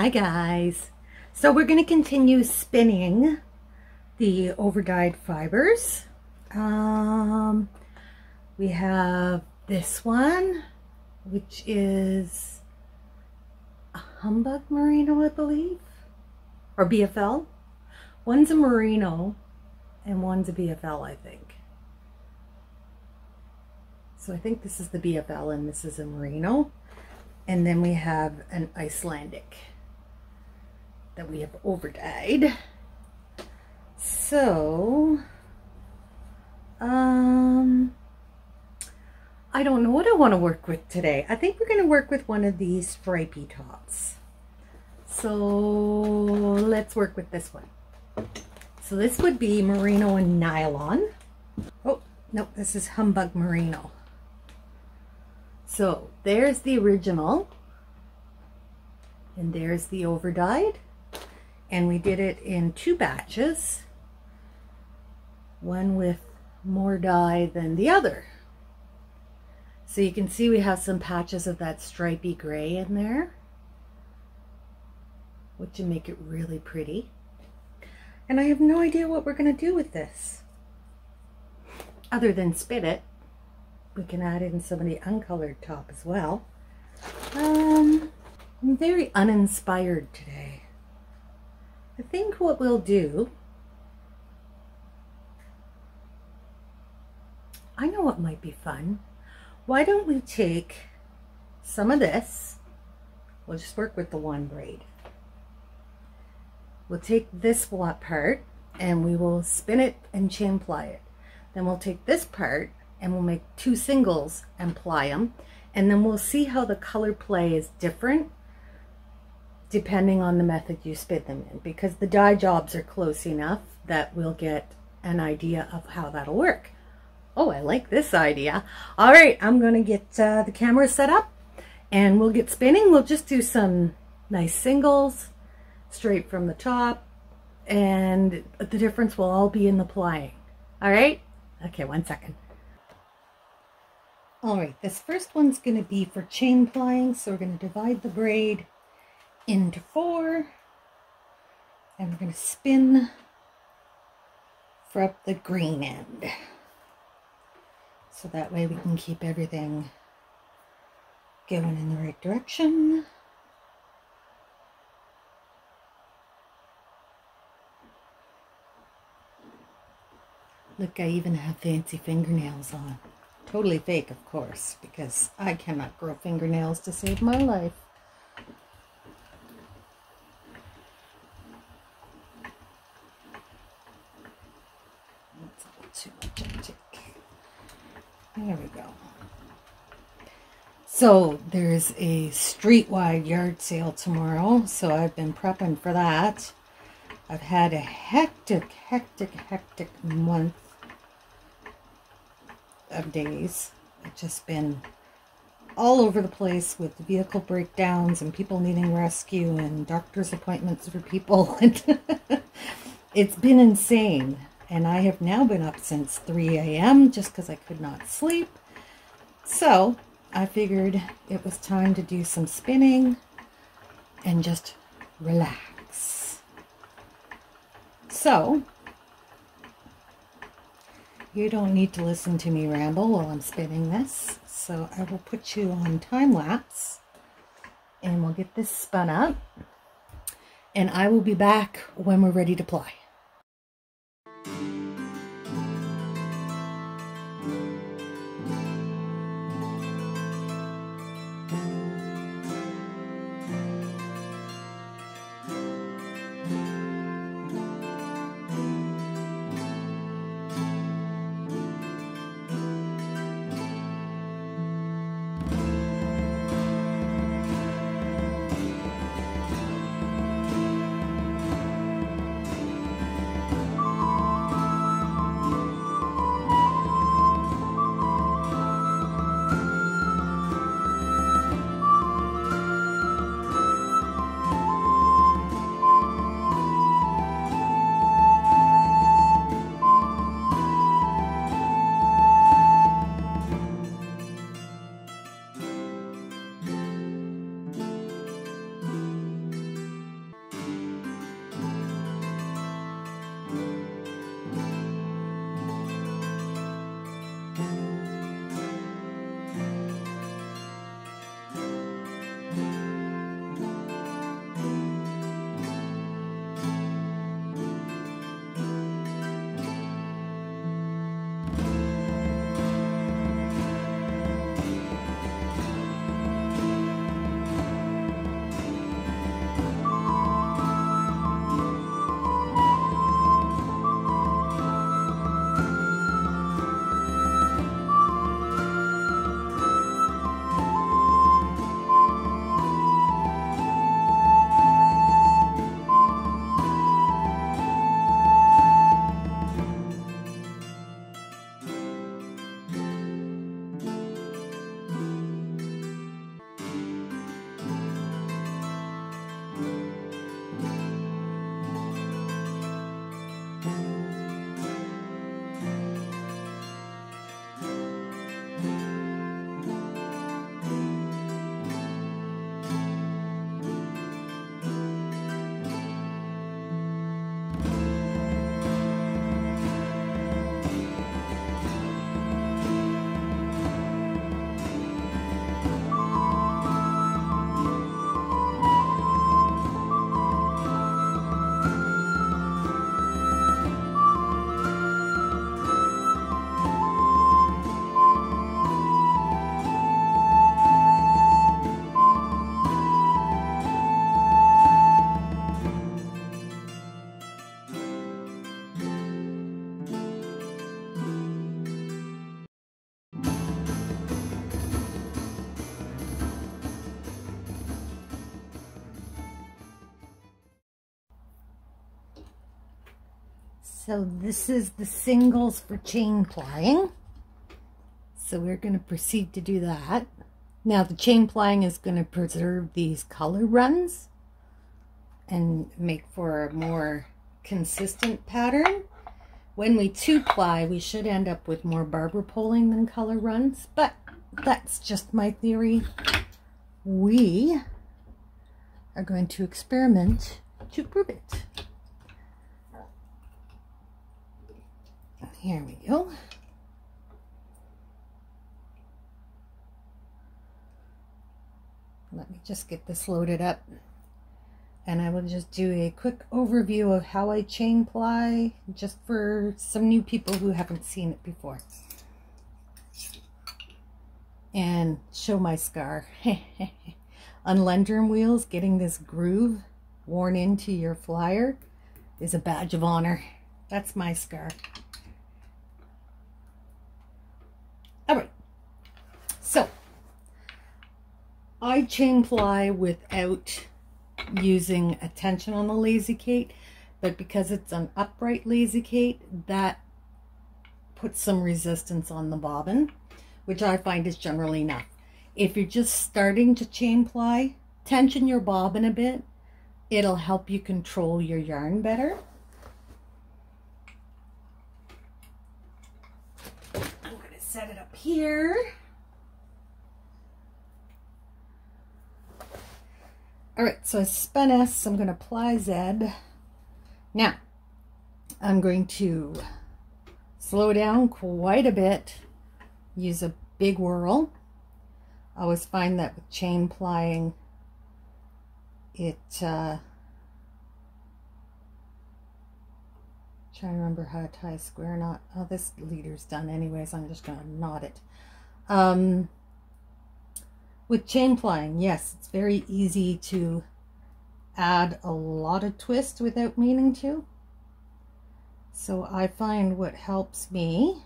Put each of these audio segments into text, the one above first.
Hi guys. So we're going to continue spinning the overdyed fibers. We have this one, which is a humbug merino, I believe, or BFL. One's a merino and one's a BFL, I think. So I think this is the BFL and this is a merino. And then we have an Icelandic that we have overdyed. So, I don't know what I want to work with today. I think we're going to work with one of these stripy tops. So let's work with this one. So this would be merino and nylon. Oh, no, this is humbug merino. So there's the original, and there's the overdyed, and we did it in 2 batches, one with more dye than the other. So you can see we have some patches of that stripy gray in there, which will make it really pretty. And I have no idea what we're going to do with this, other than spit it. We can add in some of the uncolored top as well. I'm very uninspired today. I think what we'll do, I know what might be fun. Why don't we take some of this, we'll just work with the one braid. We'll take this part and we will spin it and chain ply it. Then we'll take this part and we'll make 2 singles and ply them, and then we'll see how the color play is different depending on the method you spin them in, because the dye jobs are close enough that we'll get an idea of how that'll work. Oh, I like this idea. All right, I'm gonna get the camera set up and we'll get spinning. We'll just do some nice singles straight from the top, and the difference will all be in the plying. All right, okay, 1 second. All right, this first one's going to be for chain plying, so we're going to divide the braid into 4, and we're going to spin for up the green end, so that way we can keep everything going in the right direction. Look, I even have fancy fingernails on. Totally fake, of course, because I cannot grow fingernails to save my life. That's a little too much, I think. There we go. So there's a street-wide yard sale tomorrow, so I've been prepping for that. I've had a hectic month of days. It's just been all over the place with vehicle breakdowns and people needing rescue and doctor's appointments for people. It's been insane, and I have now been up since 3 a.m. just because I could not sleep. So I figured it was time to do some spinning and just relax. So you don't need to listen to me ramble while I'm spinning this, so I will put you on time lapse and we'll get this spun up, and I will be back when we're ready to ply. So this is the singles for chain plying. So we're going to proceed to do that. Now the chain plying is going to preserve these color runs and make for a more consistent pattern. When we two ply, we should end up with more barber poling than color runs, but that's just my theory. We are going to experiment to prove it. Here we go. Let me just get this loaded up, and I will just do a quick overview of how I chain ply, just for some new people who haven't seen it before, and show my scar. On Lendrum wheels, getting this groove worn into your flyer is a badge of honor. That's my scar. All right, so I chain ply without using a tension on the Lazy Kate, but because it's an upright Lazy Kate, that puts some resistance on the bobbin, which I find is generally enough. If you're just starting to chain ply, tension your bobbin a bit. It'll help you control your yarn better. I'm going to set it up here. All right, so I spun S, I'm going to ply Z. Now, I'm going to slow down quite a bit, use a big whirl. I always find that with chain plying, trying to remember how to tie a square knot. Oh, this leader's done anyways, I'm just going to knot it. With chain plying, yes, it's very easy to add a lot of twist without meaning to. So I find what helps me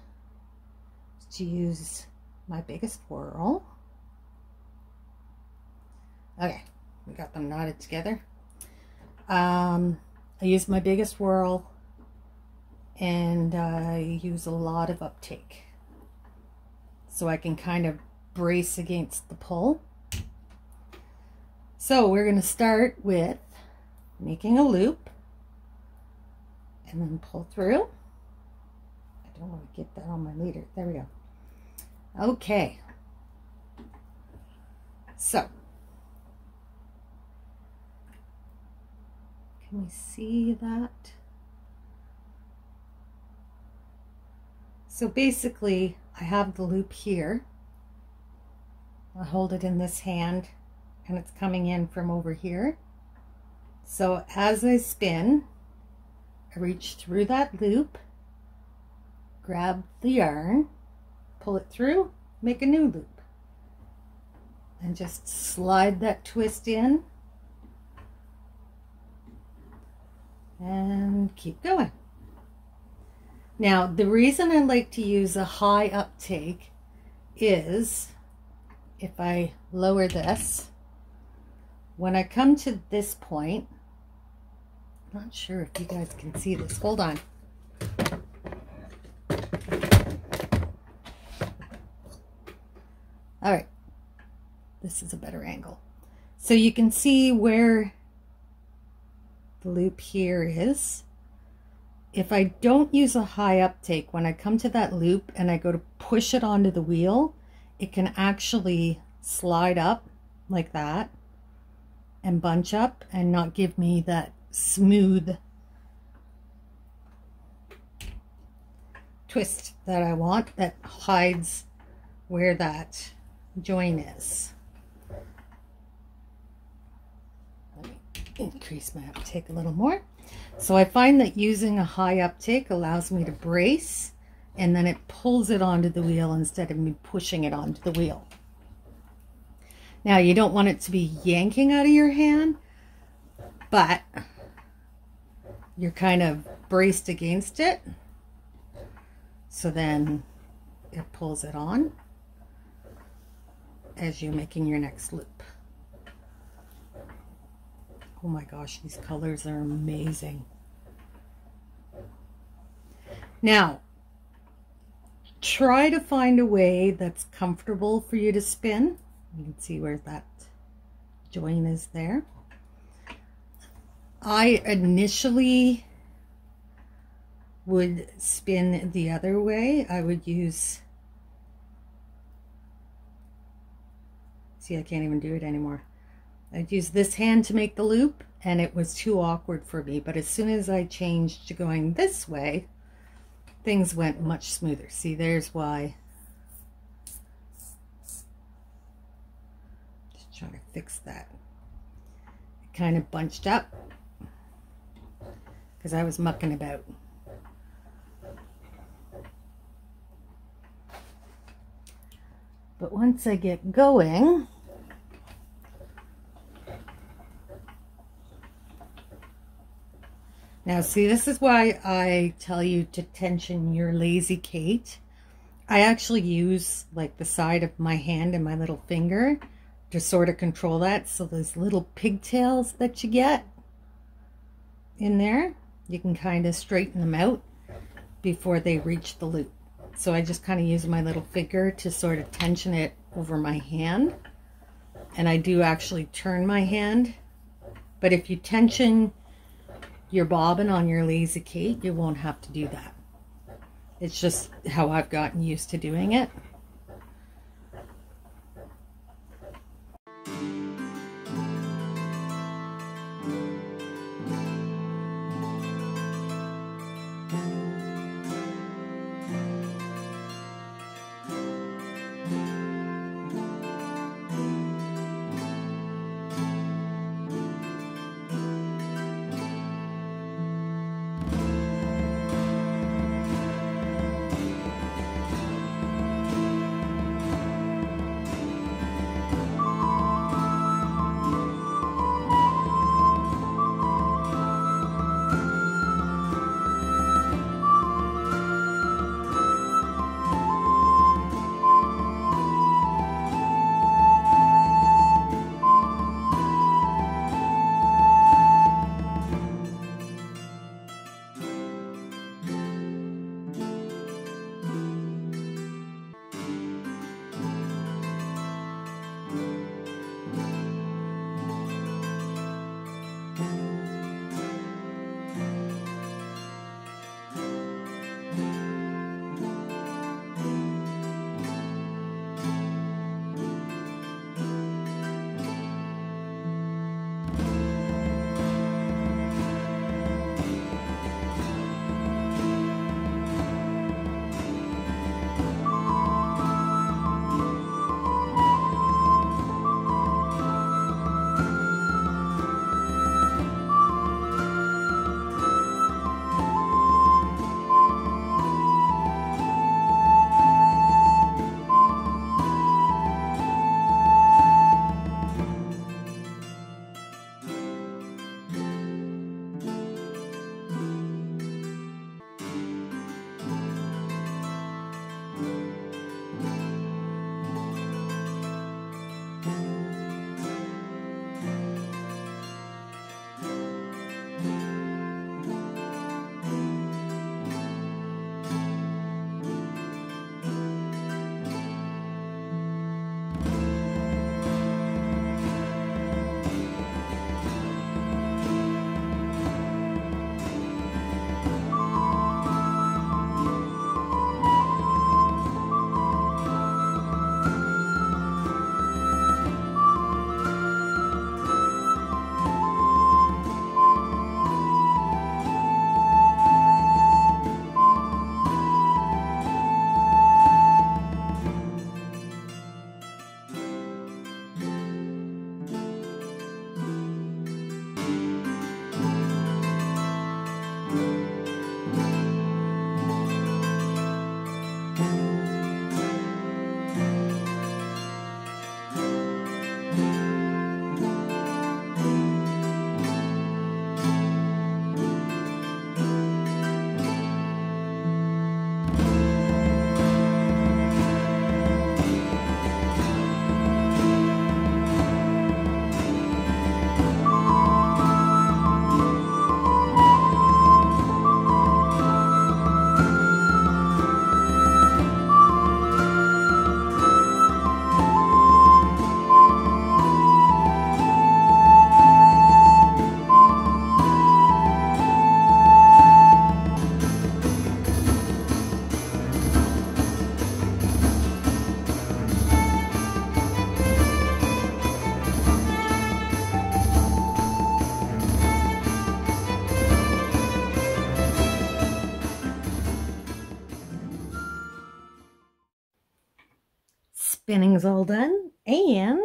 is to use my biggest whirl. Okay, we got them knotted together. I use my biggest whirl, and I use a lot of uptake, so I can kind of brace against the pull. So we're going to start with making a loop and then pull through. I don't want to get that on my leader. There we go. Okay. So can we see that? So basically I have the loop here. I hold it in this hand and it's coming in from over here. So as I spin, I reach through that loop, grab the yarn, pull it through, make a new loop, and just slide that twist in and keep going. Now, the reason I like to use a high uptake is if I lower this, when I come to this point, I'm not sure if you guys can see this. Hold on. All right, this is a better angle. So you can see where the loop here is. If I don't use a high uptake, when I come to that loop and I go to push it onto the wheel, it can actually slide up like that and bunch up and not give me that smooth twist that I want, that hides where that join is. Let me increase my uptake a little more. So I find that using a high uptake allows me to brace, and then it pulls it onto the wheel instead of me pushing it onto the wheel. Now, you don't want it to be yanking out of your hand, but you're kind of braced against it, so then it pulls it on as you're making your next loop. Oh my gosh, these colors are amazing. Now, try to find a way that's comfortable for you to spin. You can see where that join is there. I initially would spin the other way. I would use, see, I can't even do it anymore. I'd use this hand to make the loop, and it was too awkward for me. But as soon as I changed to going this way, things went much smoother. See, there's why. Just trying to fix that. It kind of bunched up because I was mucking about. But once I get going, now see, this is why I tell you to tension your Lazy Kate. I actually use like the side of my hand and my little finger to sort of control that. So those little pigtails that you get in there, you can kind of straighten them out before they reach the loop. So I just kind of use my little finger to sort of tension it over my hand. And I do actually turn my hand. But if you tension your bobbin on your Lazy Kate, you won't have to do that. It's just how I've gotten used to doing it. spinning's all done, and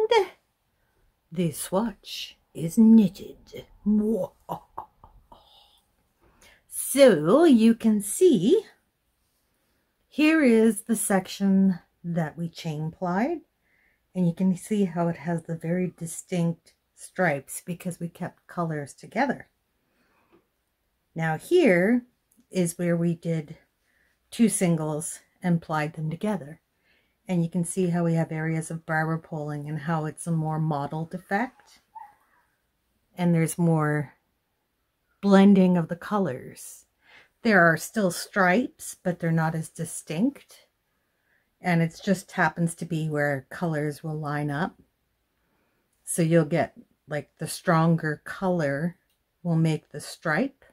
the swatch is knitted. So you can see here is the section that we chain plied, and you can see how it has the very distinct stripes because we kept colors together. Now here is where we did 2 singles and plied them together. And you can see how we have areas of barber pulling and how it's a more mottled effect. And there's more blending of the colors. There are still stripes, but they're not as distinct. And it just happens to be where colors will line up. So you'll get like the stronger color will make the stripe,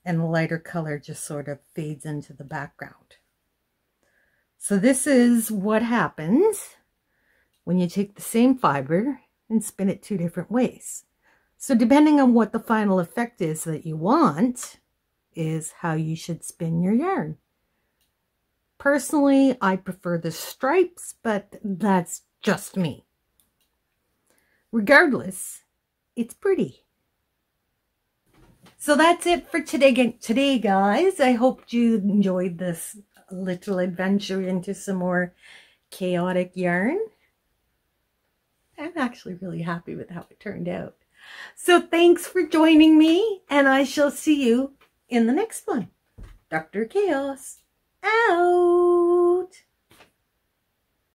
and the lighter color just sort of fades into the background. So this is what happens when you take the same fiber and spin it 2 different ways. So depending on what the final effect is that you want is how you should spin your yarn. Personally, I prefer the stripes, but that's just me. Regardless, it's pretty. So that's it for today, guys. I hope you enjoyed this little adventure into some more chaotic yarn. I'm actually really happy with how it turned out. So thanks for joining me, and I shall see you in the next one. Dr. Chaos, out!